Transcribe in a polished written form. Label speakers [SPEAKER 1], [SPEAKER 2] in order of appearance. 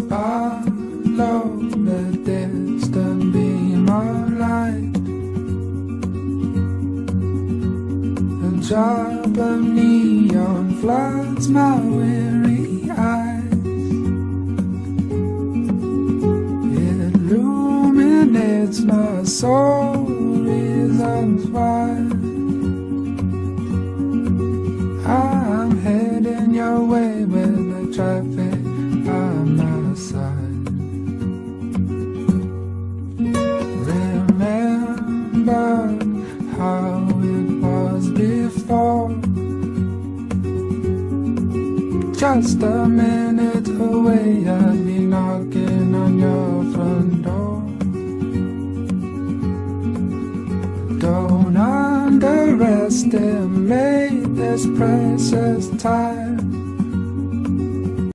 [SPEAKER 1] Follow the distant beam of light, a drop of neon floods my weary eyes. It illuminates my soul, reasons why I'm heading your way with the traffic by my side. Remember how it was before, just a minute away I'd be knocking on your front door. Don't underestimate this precious time.